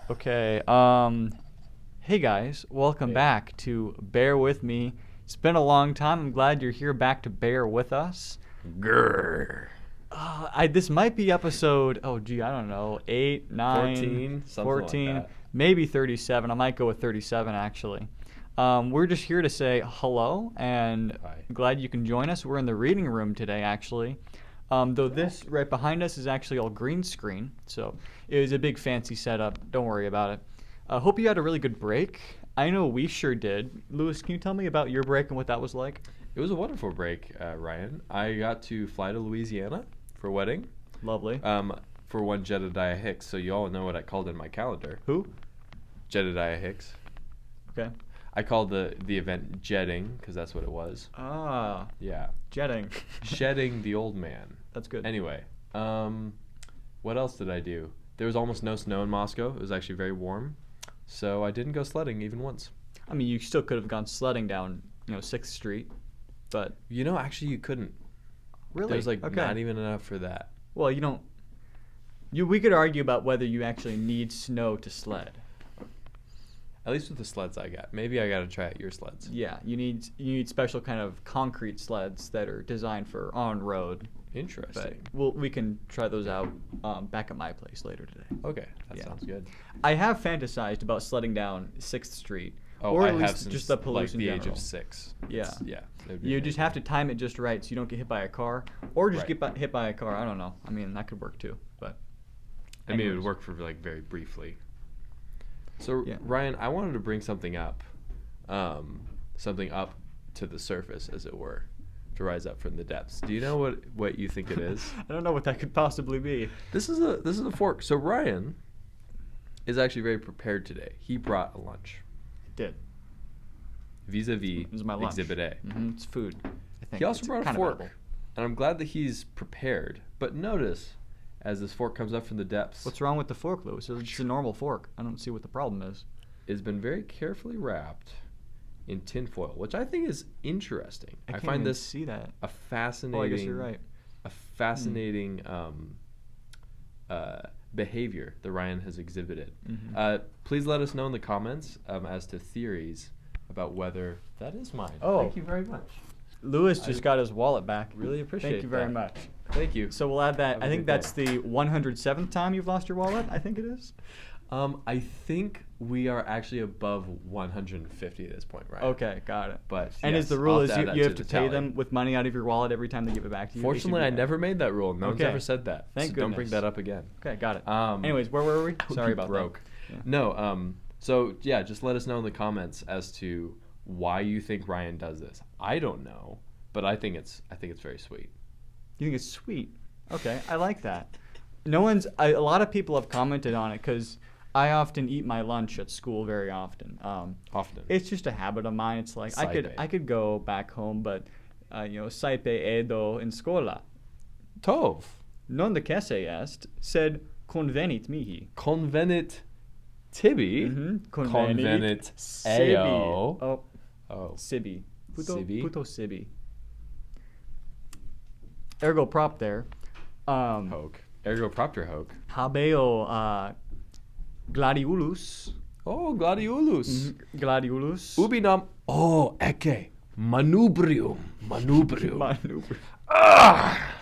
Okay. Hey guys, welcome Hey. back to Bear With Me. It's been a long time. I'm glad you're here back to bear with us. Grrr. This might be episode, I don't know, 8, 9, 14, something 14, like that. maybe 37. I might go with 37 actually. We're just here to say hello and Hi. glad you can join us. We're in the reading room today actually. Though this right behind us is actually all green screen, so it was a big fancy setup. Don't worry about it. Hope you had a really good break. I know we sure did. Lewis, can you tell me about your break and what that was like? It was a wonderful break, Ryan. I got to fly to Louisiana for a wedding. Lovely. For one Jedediah Hicks, so you all know what I called in my calendar. Who? Jedediah Hicks. Okay. I called the event jetting because that's what it was. Ah, Yeah. jetting. Shedding the old man. That's good. Anyway, what else did I do? There was almost no snow in Moscow. It was actually very warm. So I didn't go sledding even once. I mean, you still could have gone sledding down, 6th Street, but Actually you couldn't. really, There's okay. not even enough for that. Well, you don't. We could argue about whether you actually need snow to sled. At least with the sleds I got. Maybe I got to try out your sleds. Yeah, you need special kind of concrete sleds that are designed for on road. But Interesting. we can try those out back at my place later today. Okay, that Yeah. sounds good. I have fantasized about sledding down 6th Street, Oh, or I at have least since just the like pollution the in age general. of 6. Yeah. Yeah. it would be You just amazing. have to time it just right so you don't get hit by a car, or just Right. get hit by a car. I don't know. I mean, that could work too. But I mean, it would anyways. work for very briefly. So Yeah. Ryan, I wanted to bring something up to the surface, as it were, to rise up from the depths. Do you know what you think it is? I don't know what that could possibly be. This is a fork. So Ryan is actually very prepared today. He brought a lunch. It did. Vis-a-vis It was my lunch. Exhibit A. It's food. I think He also It's brought a kind of fork, edible. and I'm glad that he's prepared. But notice, as this fork comes up from the depths, What's wrong with the fork, Lewis? It's a normal fork. I don't see what the problem is. it's been very carefully wrapped in tinfoil, which I think is interesting. I can't find even this see that. a fascinating. Oh, I guess you're right. A fascinating behavior that Ryan has exhibited. Mhm. Please let us know in the comments as to theories about whether that is mine. Oh. Thank you very much. Lewis just I got his wallet back. Really appreciate Thank you very that. much. Thank you. So we'll add that. Have a I think good day. that's the 107th time you've lost your wallet. I think it is. I think we are actually above 150 at this point, right? Okay, got it. But And yes, is the I'll rule have is to add you, that you to have to the pay tally. them with money out of your wallet every time they give it back to you? They should Fortunately, be I paid. never made that rule. No one's Okay. ever said that. Thank so don't bring goodness. that up again. Okay, got it. Um, Anyways, where were we? Sorry You about broke. that. Yeah. No. So yeah, just let us know in the comments as to why you think Ryan does this. I don't know, but I think it's very sweet. You think it's sweet? Okay, I like that. A lot of people have commented on it because I often eat my lunch at school very often. Often. It's just a habit of mine. It's like Saipe. I could go back home, but saipe edo in scola. Tov. Non de kese est, sed convenit mihi. Convenit tibi. Convenit sibi. eo. Oh, Oh. sibi. Sibi? Puto sibi. Ergo prop there. Hoke. Ergo propter hoke. Habeo gladiolus. Oh, gladiolus. Gladiolus. Ubinam. Oh, ecce. Manubrium. Maneuver. Ah!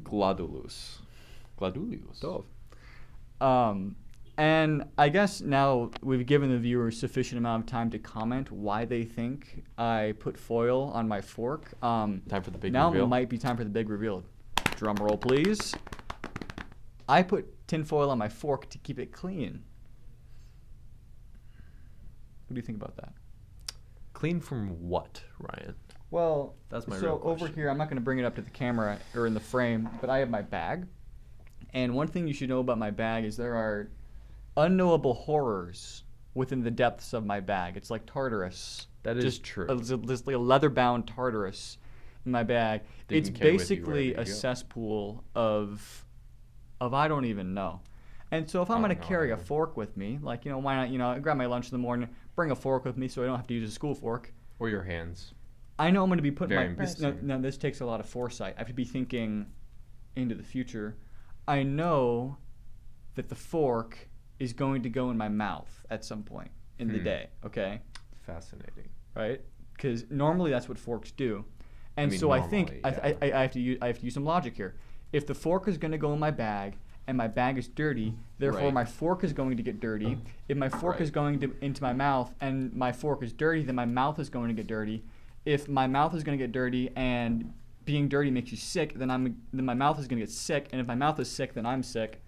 Gladulus. Gladulius. Dove. And I guess now we've given the viewers sufficient amount of time to comment why they think I put foil on my fork. Time for the big now reveal. might be time for the big reveal. Drum roll, please. I put tin foil on my fork to keep it clean. What do you think about that? Clean from what, Ryan? Well, That's my so real over question. here, I'm not going to bring it up to the camera or in the frame, but I have my bag. And one thing you should know about my bag is there are unknowable horrors within the depths of my bag. It's like Tartarus. That is Just true. Just like a leather-bound Tartarus in my bag. That you It's can carry with you basically wherever a you go. cesspool of I don't even know. And so if I'm I going don't to know carry a either. fork with me, like, why not, I grab my lunch in the morning, bring a fork with me so I don't have to use a school fork. Or your hands. I know I'm going to be putting Very this, embarrassing. this takes a lot of foresight. I have to be thinking into the future. I know that the fork is going to go in my mouth at some point in the day, okay? Fascinating. Right? Because normally that's what forks do. And mean, so I think normally, yeah. I have to use some logic here. If the fork is going to go in my bag and my bag is dirty, therefore Right. my fork is going to get dirty. If my fork is Right. going into my mouth and my fork is dirty, then my mouth is going to get dirty. If my mouth is going to get dirty and being dirty makes you sick, then my mouth is going to get sick. And if my mouth is sick, then I'm sick.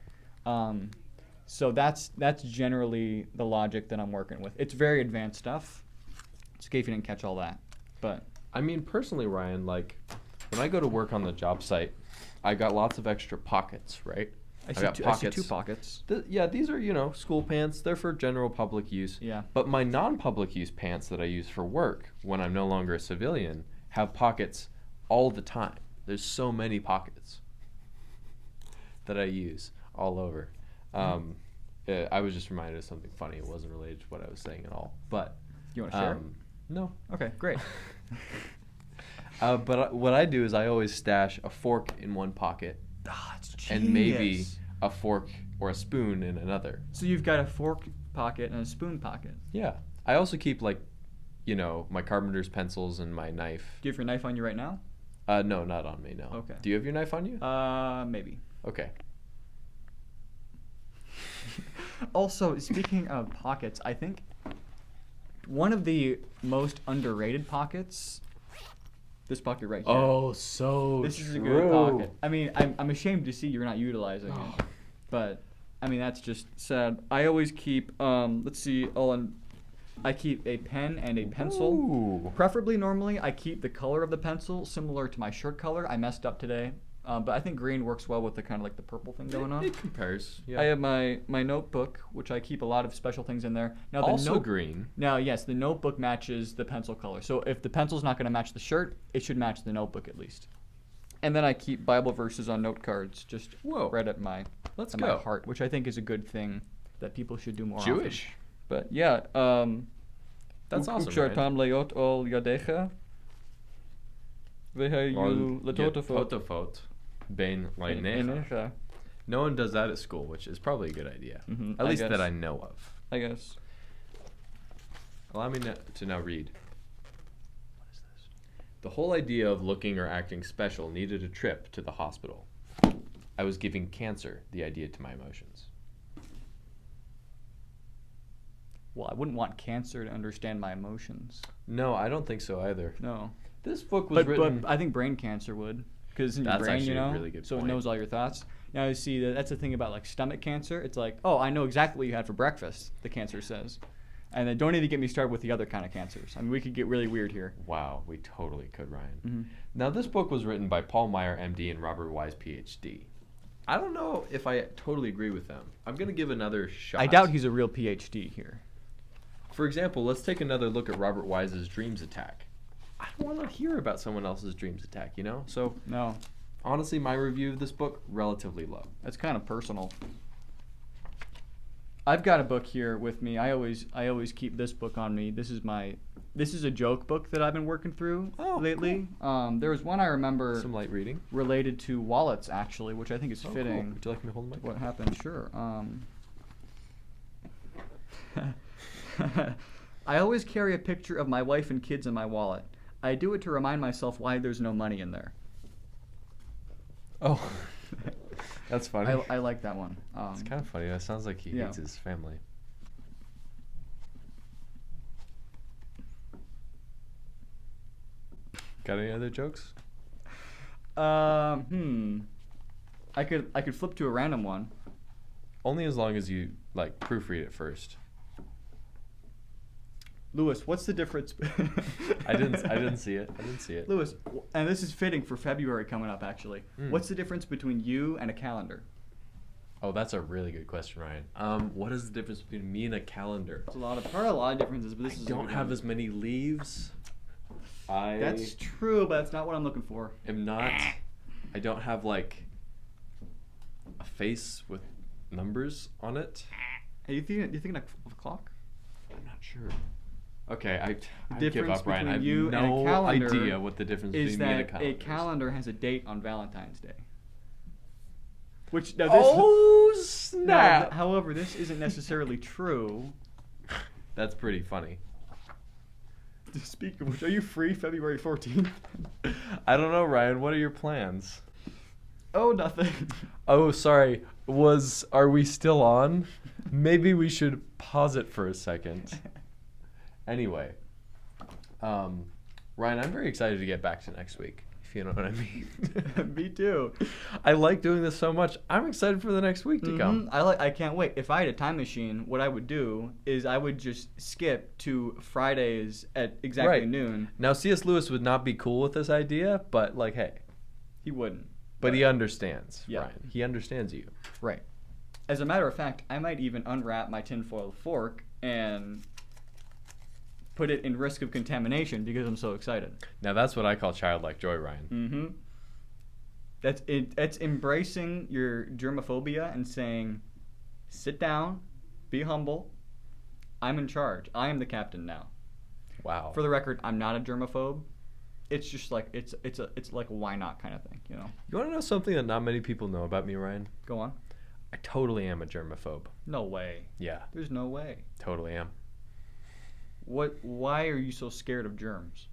So that's generally the logic that I'm working with. It's very advanced stuff. It's okay if you didn't catch all that, but I mean, personally, Ryan, like when I go to work on the job site, I got lots of extra pockets, right? I see got two pockets. Yeah, these are, school pants. They're for general public use. Yeah. But my non-public use pants that I use for work when I'm no longer a civilian have pockets all the time. There's so many pockets that I use all over. I was just reminded of something funny. It wasn't related to what I was saying at all. But You want to share? no. Okay, great. But what I do is I always stash a fork in one pocket That's genius. and maybe a fork or a spoon in another. So you've got a fork pocket and a spoon pocket. Yeah. I also keep my carpenter's pencils and my knife. Do you have your knife on you right now? No, not on me, no. Okay. Do you have your knife on you? Maybe. Okay. Also, speaking of pockets, I think one of the most underrated pockets, this pocket right here. Oh, so This is a good pocket. I mean, I'm ashamed to see you're not utilizing it, but I mean that's just sad. I always keep I keep a pen and a pencil. Ooh. Preferably, normally, I keep the color of the pencil similar to my shirt color. I messed up today, but I think green works well with the kind of like the purple thing going on. It compares. Yeah. I have my notebook, which I keep a lot of special things in there. Now the also green. Now, yes, the notebook matches the pencil color. So if the pencil's not going to match the shirt, it should match the notebook at least. And then I keep Bible verses on note cards, just right at my Let's at go. my heart, which I think is a good thing that people should do more often. Jewish. But yeah, That's awesome. Ukshar leot ol yadecha. Vehayu letotafot Potafot. Bein leinecha. enecha. No one does that at school, which is probably a good idea. Mhm, At I least guess. that I know of. I guess. Allow me to now read. What is this? The whole idea of looking or acting special needed a trip to the hospital. I was giving cancer the idea to my emotions. Well, I wouldn't want cancer to understand my emotions. No, I don't think so either. No. This book was written. But I think brain cancer would, because it's in your That's brain, actually a really good so point. it knows all your thoughts. Now you see that's the thing about like stomach cancer. It's like, oh, I know exactly what you had for breakfast. The cancer says, and then don't even get me started with the other kind of cancers. I mean, we could get really weird here. Wow, we totally could, Ryan. Mm-hmm. Now, this book was written by Paul Meyer, MD, and Robert Wise, PhD. I don't know if I totally agree with them. I'm going to give another shot. I doubt he's a real PhD here. For example, let's take another look at Robert Wise's Dreams Attack. I don't want to hear about someone else's Dreams Attack, you know? So, No, honestly, my review of this book, relatively low. that's kind of personal. I've got a book here with me. I always keep this book on me. This is a joke book that I've been working through lately. Cool. There was one I remember Some light reading. related to wallets actually, which I think is fitting. Cool. Would you like me to hold the mic? What happened? Sure. I always carry a picture of my wife and kids in my wallet. I do it to remind myself why there's no money in there. Oh, that's funny. I like that one. It's kind of funny. That sounds like he hates his family. Got any other jokes? I could flip to a random one. Only as long as you like proofread it first. Lewis, what's the difference? I didn't see it. Lewis, and this is fitting for February coming up actually. What's the difference between you and a calendar? Oh, that's a really good question, Ryan. What is the difference between me and a calendar? There's a lot of differences, but this is don't have as many leaves. That's true, but that's not what I'm looking for. I don't have like a face with numbers on it. Hey, you thinking of a clock? I'm not sure. Okay, I give difference up, Ryan. I have between you and a no calendar idea what the difference Is between me and a that calendar a calendar has a date on Valentine's Day? Which now this. Oh Now, snap! however, this isn't necessarily true. That's pretty funny. Speaking of which, are you free February 14th? I don't know, Ryan. What are your plans? Oh, nothing. Oh, sorry. Are we still on? Maybe we should pause it for a second. Anyway, Ryan, I'm very excited to get back to next week, if you know what I mean. Me too. I like doing this so much. I'm excited for the next week to come. I can't wait. If I had a time machine, what I would do is I would just skip to Fridays at exactly Right. noon. Now, C.S. Lewis would not be cool with this idea, but like, hey. He wouldn't. But he understands, Yeah. Ryan. He understands you. Right. As a matter of fact, I might even unwrap my tinfoil fork and put it in risk of contamination because I'm so excited. Now, that's what I call childlike joy, Ryan. Mm-hmm. That's it. That's embracing your germophobia and saying, sit down, be humble. I'm in charge. I am the captain now. Wow. For the record, I'm not a germaphobe. It's just like it's like a why not kind of thing, you know. You want to know something that not many people know about me, Ryan? Go on. I totally am a germaphobe. No way. Yeah, There's no way. totally am. What? Why are you so scared of germs?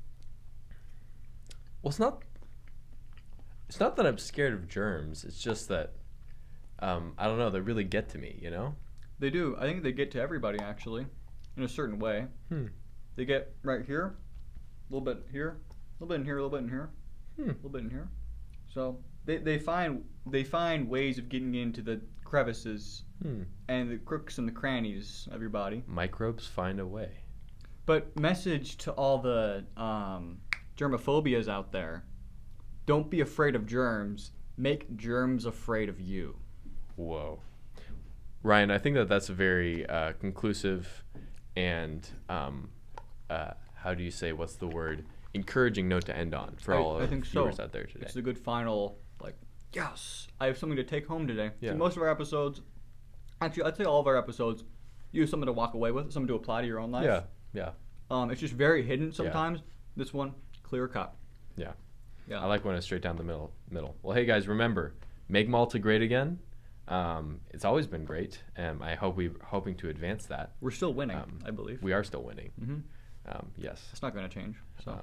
Well, it's not that I'm scared of germs. It's just that I don't know, they really get to me, you know? They do. I think they get to everybody actually, in a certain way. They get right here, a little bit here, a little bit in here, a little bit in here, a little bit in here. So they find ways of getting into the crevices and the crooks and the crannies of your body. Microbes find a way. But message to all the germophobias out there: don't be afraid of germs. Make germs afraid of you. Whoa. Ryan, I think that's a very conclusive and how do you say, what's the word? Encouraging note to end on for all I of think viewers so. out there today. It's a good final, like, yes, I have something to take home today. Yeah. See, most of our episodes, actually, I'd say all of our episodes, you have something to walk away with, something to apply to your own life. Yeah. It's just very hidden sometimes. This one, clear cut. Yeah. Yeah. I like when it's straight down the middle. Well, hey guys, remember, make Malta great again. It's always been great, and we're hoping to advance that. We're still winning, I believe. We are still winning. Mm-hmm. Yes. It's not going to change. So.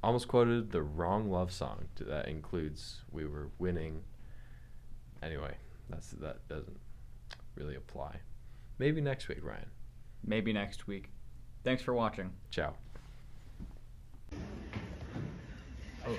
Almost quoted the wrong love song. That includes "We Were Winning." Anyway, that doesn't really apply. Maybe next week, Ryan. Maybe next week. Thanks for watching. Ciao. Oh.